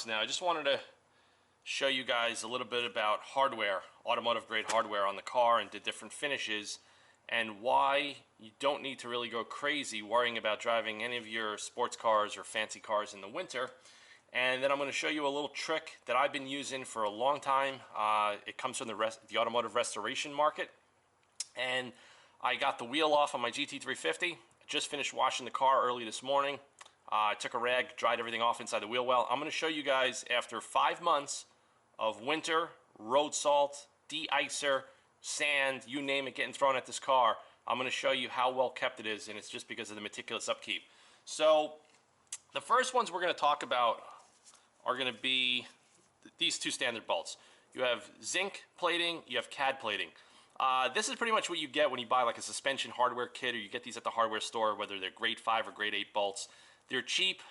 cars now. I just wanted to show you guys a little bit about hardware, automotive grade hardware on the car and the different finishes, and why you don't need to really go crazy worrying about driving any of your sports cars or fancy cars in the winter. And then I'm going to show you a little trick that I've been using for a long time. It comes from the automotive restoration market. And I got the wheel off on my GT350. I just finished washing the car early this morning. I took a rag, dried everything off inside the wheel well. I'm going to show you guys after 5 months of winter, road salt, de-icer, sand, you name it, getting thrown at this car. I'm going to show you how well kept it is, and it's just because of the meticulous upkeep. So the first ones we're going to talk about are going to be these two standard bolts. You have zinc plating, you have CAD plating. This is pretty much what you get when you buy like a suspension hardware kit, or you get these at the hardware store, whether they're grade 5 or grade 8 bolts. They're cheap.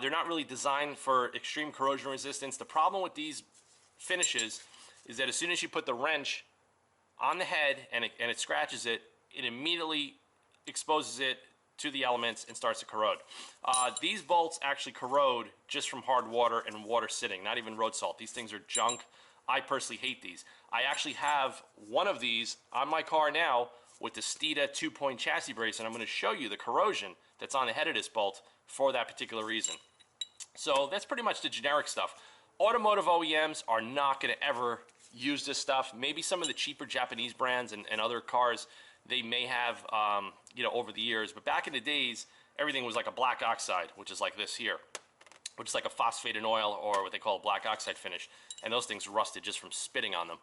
They're not really designed for extreme corrosion resistance. The problem with these finishes is that as soon as you put the wrench on the head and it scratches it, it immediately exposes it to the elements and starts to corrode. These bolts actually corrode just from hard water and water sitting, not even road salt. These things are junk. I personally hate these. I actually have one of these on my car now with the Steeda 2-point chassis brace, and I'm going to show you the corrosion that's on the head of this bolt for that particular reason. So that's pretty much the generic stuff. Automotive OEMs are not going to ever use this stuff. Maybe some of the cheaper Japanese brands and other cars, they may have, over the years. But back in the days, everything was like a black oxide, which is like this here, which is like a phosphate in oil, or what they call a black oxide finish. And those things rusted just from spitting on them.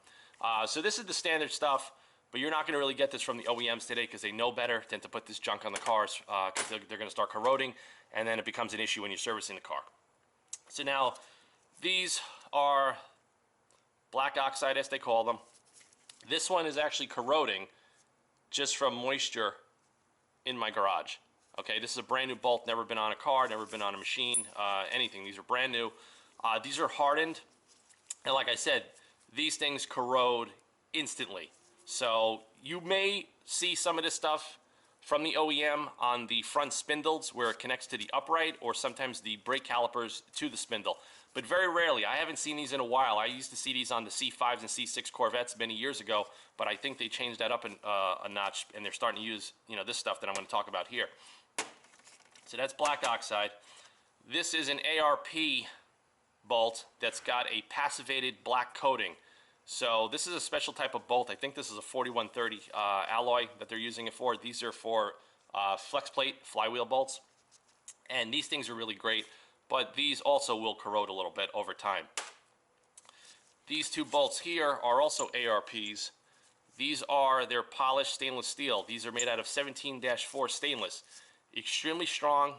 So this is the standard stuff, but you're not going to really get this from the OEMs today because they know better than to put this junk on the cars, because they're going to start corroding, and then it becomes an issue when you're servicing the car. So now, these are black oxide, as they call them. This one is actually corroding just from moisture in my garage. Okay, this is a brand new bolt, never been on a car, never been on a machine, anything. These are brand new. These are hardened, and like I said, these things corrode instantly. So you may see some of this stuff from the OEM on the front spindles where it connects to the upright, or sometimes the brake calipers to the spindle. But very rarely. I haven't seen these in a while. I used to see these on the C5s and C6 Corvettes many years ago, but I think they changed that up a notch, and they're starting to use this stuff that I'm going to talk about here. So that's black oxide. This is an ARP bolt that's got a passivated black coating. So this is a special type of bolt. I think this is a 4130 alloy that they're using it for. These are for flex plate flywheel bolts, and these things are really great, but these also will corrode a little bit over time. These two bolts here are also ARPs. They're polished stainless steel. These are made out of 17-4 stainless. Extremely strong,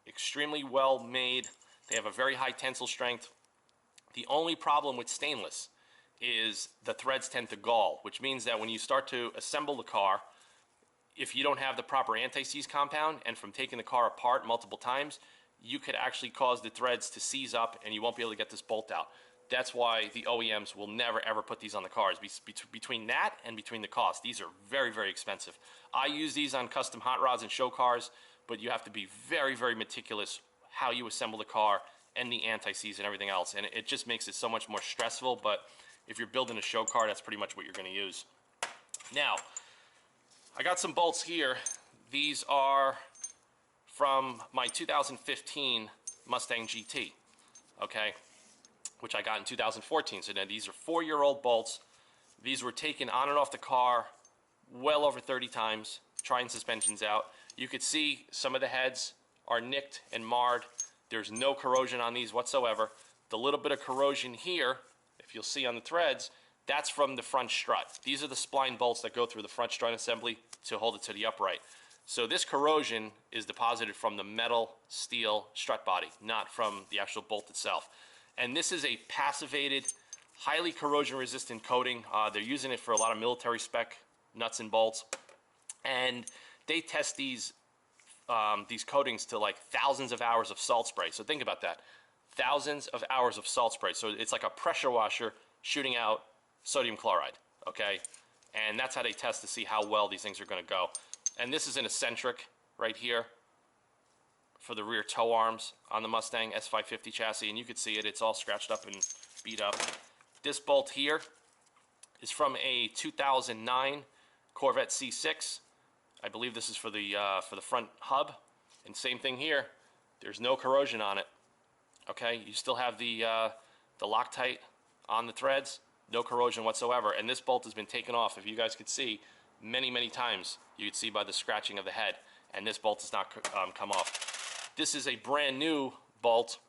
extremely well made. They have a very high tensile strength. The only problem with stainless is the threads tend to gall, which means that when you start to assemble the car, if you don't have the proper anti-seize compound, and from taking the car apart multiple times, you could actually cause the threads to seize up and you won't be able to get this bolt out. That's why the OEMs will never ever put these on the cars. Between that and between the cost, these are very, very expensive. I use these on custom hot rods and show cars, but you have to be very, very meticulous how you assemble the car and the anti-seize and everything else, and it just makes it so much more stressful. But if you're building a show car, that's pretty much what you're going to use. Now, I got some bolts here. These are from my 2015 Mustang GT, okay, which I got in 2014. So now these are 4-year-old bolts. These were taken on and off the car well over 30 times, trying suspensions out. You could see some of the heads are nicked and marred. There's no corrosion on these whatsoever. The little bit of corrosion here, if you'll see on the threads, that's from the front strut. These are the spline bolts that go through the front strut assembly to hold it to the upright. So this corrosion is deposited from the metal steel strut body, not from the actual bolt itself. And this is a passivated, highly corrosion resistant coating. They're using it for a lot of military spec nuts and bolts. And they test these coatings to like thousands of hours of salt spray. So think about that. Thousands of hours of salt spray. So it's like a pressure washer shooting out sodium chloride, okay? And that's how they test to see how well these things are going to go. And this is an eccentric right here for the rear tow arms on the Mustang S550 chassis, and you can see it. It's all scratched up and beat up. This bolt here is from a 2009 Corvette C6. I believe this is for the front hub. And same thing here. There's no corrosion on it. Okay, you still have the Loctite on the threads. No corrosion whatsoever. And this bolt has been taken off, if you guys could see, many times. You could see by the scratching of the head. And this bolt does not come off. This is a brand new bolt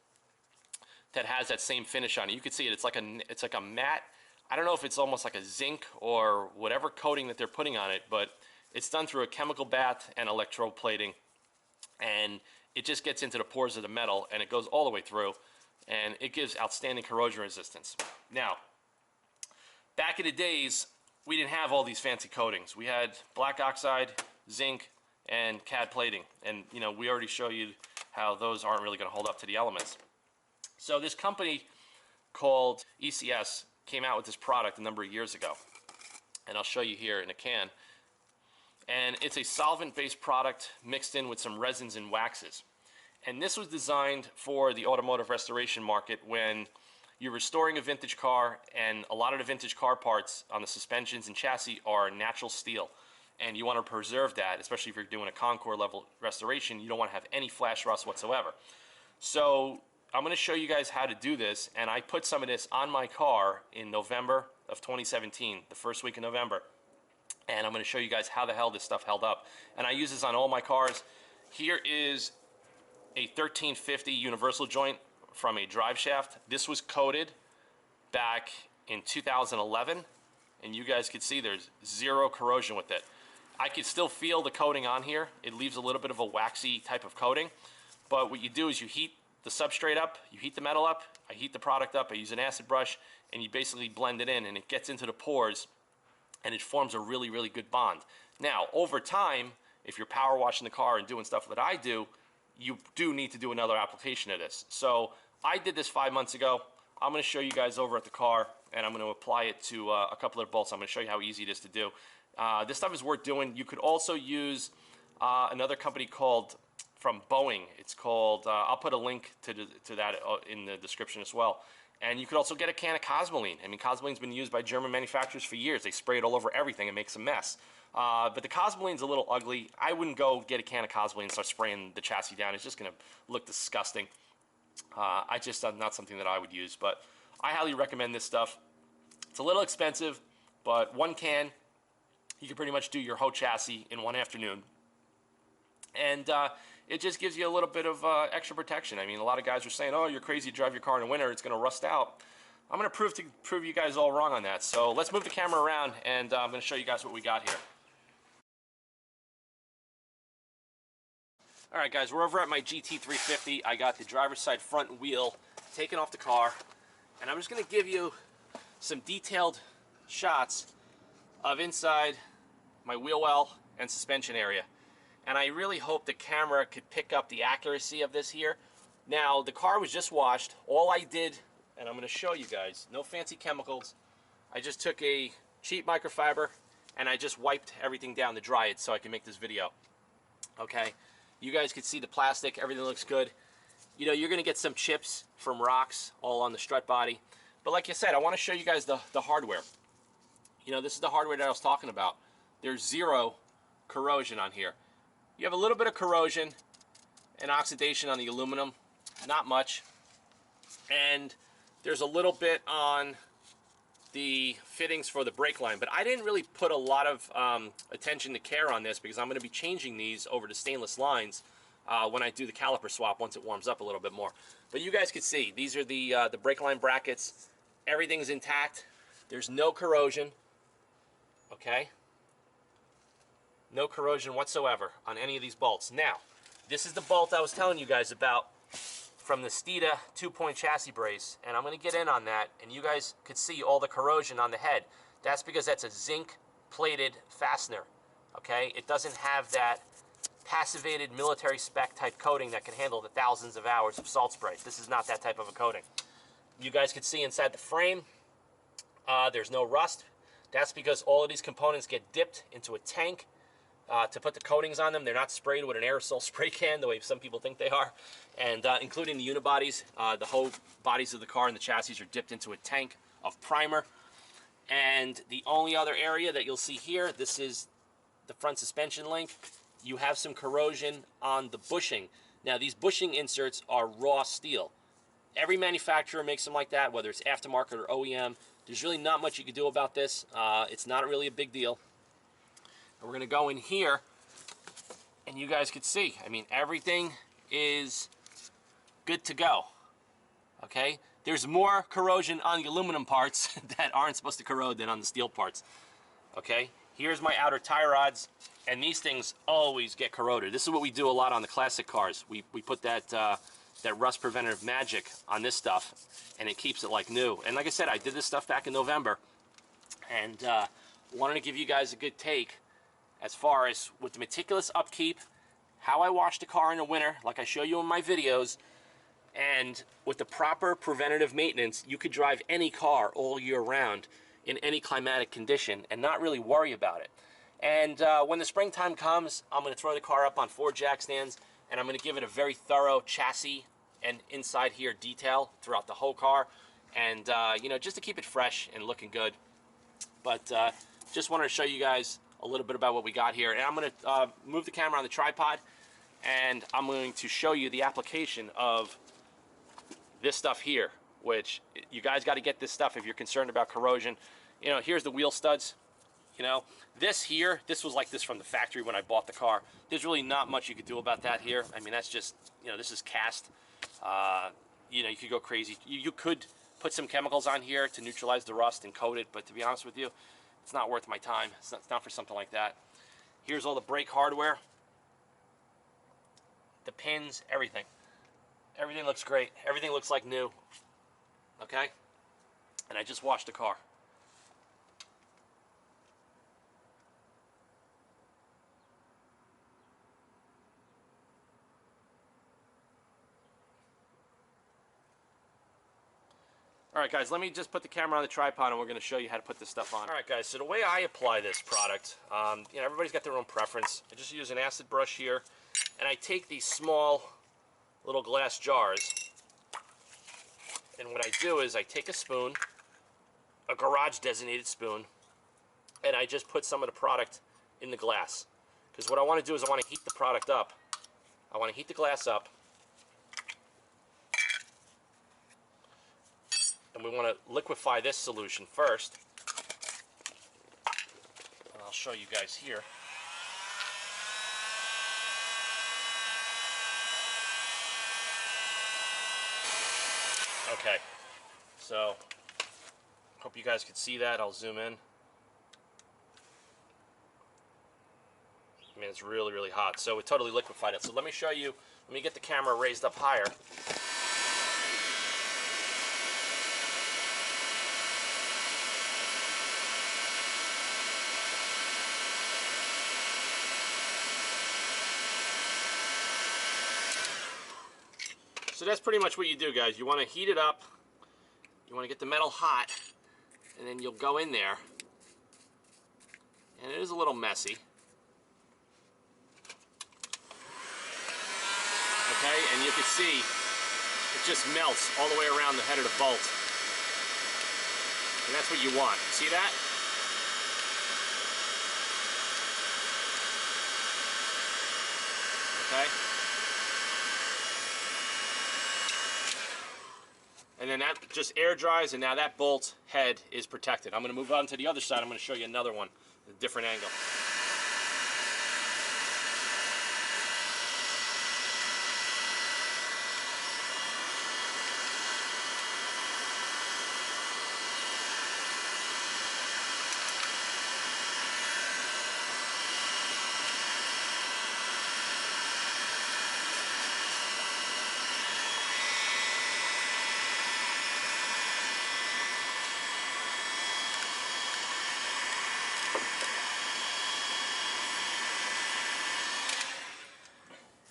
that has that same finish on it. You can see it. It's like a matte. I don't know if it's almost like a zinc or whatever coating that they're putting on it, but it's done through a chemical bath and electroplating, and it just gets into the pores of the metal and it goes all the way through, and it gives outstanding corrosion resistance. Now, back in the days, we didn't have all these fancy coatings. We had black oxide, zinc, and cad plating, and you know, we already showed you how those aren't really going to hold up to the elements. So this company called ECS came out with this product a number of years ago, and I'll show you here in a can. And it's a solvent-based product mixed in with some resins and waxes. And this was designed for the automotive restoration market when you're restoring a vintage car, and a lot of the vintage car parts on the suspensions and chassis are natural steel. And you want to preserve that, especially if you're doing a Concours level restoration. You don't want to have any flash rust whatsoever. So I'm going to show you guys how to do this, and I put some of this on my car in November of 2017, the first week in November. And I'm going to show you guys how the hell this stuff held up. And I use this on all my cars. Here is a 1350 universal joint from a drive shaft. This was coated back in 2011, and you guys could see there's zero corrosion with it. I could still feel the coating on here. It leaves a little bit of a waxy type of coating, but what you do is you heat the substrate up, you heat the metal up, I heat the product up, I use an acid brush, and you basically blend it in, and it gets into the pores, and it forms a really good bond. Now, over time, if you're power washing the car and doing stuff that I do, you do need to do another application of this. So I did this 5 months ago. I'm going to show you guys over at the car, and I'm going to apply it to a couple of bolts. I'm going to show you how easy it is to do. This stuff is worth doing. You could also use another company called, from Boeing. It's called, I'll put a link to that in the description as well. And you could also get a can of Cosmoline. I mean, Cosmoline's been used by German manufacturers for years. They spray it all over everything and makes a mess. But the Cosmoline's a little ugly. I wouldn't go get a can of Cosmoline and start spraying the chassis down. It's just going to look disgusting. I just not something that I would use. But I highly recommend this stuff. It's a little expensive, but one can, you can pretty much do your whole chassis in one afternoon. And it just gives you a little bit of extra protection. I mean, a lot of guys are saying, oh, you're crazy to drive your car in the winter, it's going to rust out. I'm going to prove you guys all wrong on that. So let's move the camera around, and I'm going to show you guys what we got here. All right, guys, we're over at my GT350. I got the driver's side front wheel taken off the car, and I'm just going to give you some detailed shots of inside my wheel well and suspension area. And I really hope the camera could pick up the accuracy of this here. Now, the car was just washed. All I did, and I'm going to show you guys, no fancy chemicals. I just took a cheap microfiber and I just wiped everything down to dry it so I can make this video. Okay, you guys can see the plastic, everything looks good. You know, you're going to get some chips from rocks all on the strut body. But like I said, I want to show you guys the hardware. You know, this is the hardware that I was talking about. There's zero corrosion on here. You have a little bit of corrosion and oxidation on the aluminum, not much. And there's a little bit on the fittings for the brake line, but I didn't really put a lot of attention to care on this because I'm going to be changing these over to stainless lines when I do the caliper swap once it warms up a little bit more. But you guys can see, these are the brake line brackets. Everything's intact. There's no corrosion, okay? No corrosion whatsoever on any of these bolts. Now, this is the bolt I was telling you guys about from the Steeda 2-point chassis brace, and I'm going to get in on that, and you guys could see all the corrosion on the head. That's because that's a zinc-plated fastener, okay? It doesn't have that passivated military spec type coating that can handle the thousands of hours of salt spray. This is not that type of a coating. You guys could see inside the frame, there's no rust. That's because all of these components get dipped into a tank to put the coatings on them. They're not sprayed with an aerosol spray can the way some people think they are. And including the unibodies, the whole bodies of the car and the chassis are dipped into a tank of primer. And the only other area that you'll see here, this is the front suspension link. You have some corrosion on the bushing. Now these bushing inserts are raw steel. Every manufacturer makes them like that, whether it's aftermarket or OEM. There's really not much you can do about this. It's not really a big deal. And we're going to go in here, and you guys could see, I mean, everything is good to go. Okay? There's more corrosion on the aluminum parts that aren't supposed to corrode than on the steel parts. Okay? Here's my outer tie rods, and these things always get corroded. This is what we do a lot on the classic cars. We put that Rust Preventive Magic on this stuff, and it keeps it like new. And like I said, I did this stuff back in November, and wanted to give you guys a good take as far as with the meticulous upkeep, how I wash the car in the winter, like I show you in my videos, and with the proper preventative maintenance, you could drive any car all year round in any climatic condition and not really worry about it. And when the springtime comes, I'm going to throw the car up on 4 jack stands, and I'm going to give it a very thorough chassis and inside here detail throughout the whole car, and you know, just to keep it fresh and looking good. But just wanted to show you guys a little bit about what we got here. And I'm going to move the camera on the tripod, and I'm going to show you the application of this stuff here, which you guys got to get this stuff if you're concerned about corrosion. You know, here's the wheel studs. You know, this here, this was like this from the factory when I bought the car. There's really not much you could do about that here. I mean, that's just, you know, this is cast. You know, you could go crazy. You could put some chemicals on here to neutralize the rust and coat it, but to be honest with you, it's not worth my time. It's not for something like that. Here's all the brake hardware, the pins, everything. Everything looks great. Everything looks like new. Okay? And I just washed the car. Alright guys, let me just put the camera on the tripod and we're going to show you how to put this stuff on. Alright guys, so the way I apply this product, you know, everybody's got their own preference. I just use an acid brush here, and I take these small little glass jars, and what I do is I take a spoon, a garage designated spoon, and I just put some of the product in the glass. Because what I want to do is I want to heat the product up. I want to heat the glass up. And we want to liquefy this solution first. And I'll show you guys here. Okay, so hope you guys could see that. I'll zoom in. I mean, it's really, really hot. So it totally liquefied it. So let me show you, let me get the camera raised up higher. So that's pretty much what you do, guys. You want to heat it up, you want to get the metal hot, and then you'll go in there, and it is a little messy. Okay, and you can see it just melts all the way around the head of the bolt. And that's what you want. See that? Okay. And then that just air dries, and now that bolt head is protected. I'm going to move on to the other side. I'm going to show you another one, a different angle.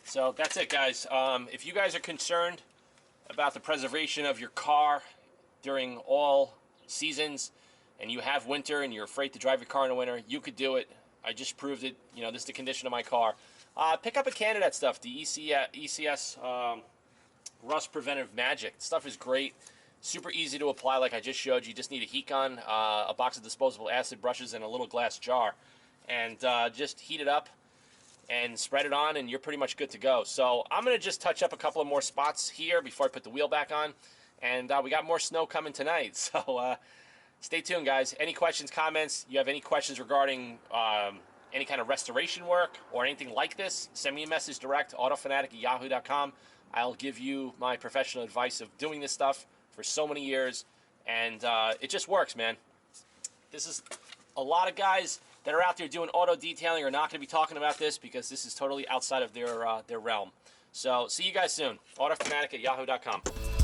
So that's it, guys. If you guys are concerned about the preservation of your car during all seasons, and you have winter and you're afraid to drive your car in the winter, you could do it I just proved it. You know, this is the condition of my car. Pick up a can of that stuff, the ECS Rust Preventive Magic. Stuff is great. Super easy to apply like I just showed you. You just need a heat gun, a box of disposable acid brushes, and a little glass jar. And just heat it up and spread it on, and you're pretty much good to go. So I'm going to just touch up a couple of more spots here before I put the wheel back on. And we got more snow coming tonight. So stay tuned, guys. Any questions, comments? You have any questions regarding any kind of restoration work or anything like this, send me a message direct, autofanatic@yahoo.com. I'll give you my professional advice of doing this stuff for so many years, and it just works, man. This is a lot of guys that are out there doing auto detailing are not going to be talking about this because this is totally outside of their realm. So see you guys soon. autofanatic@yahoo.com.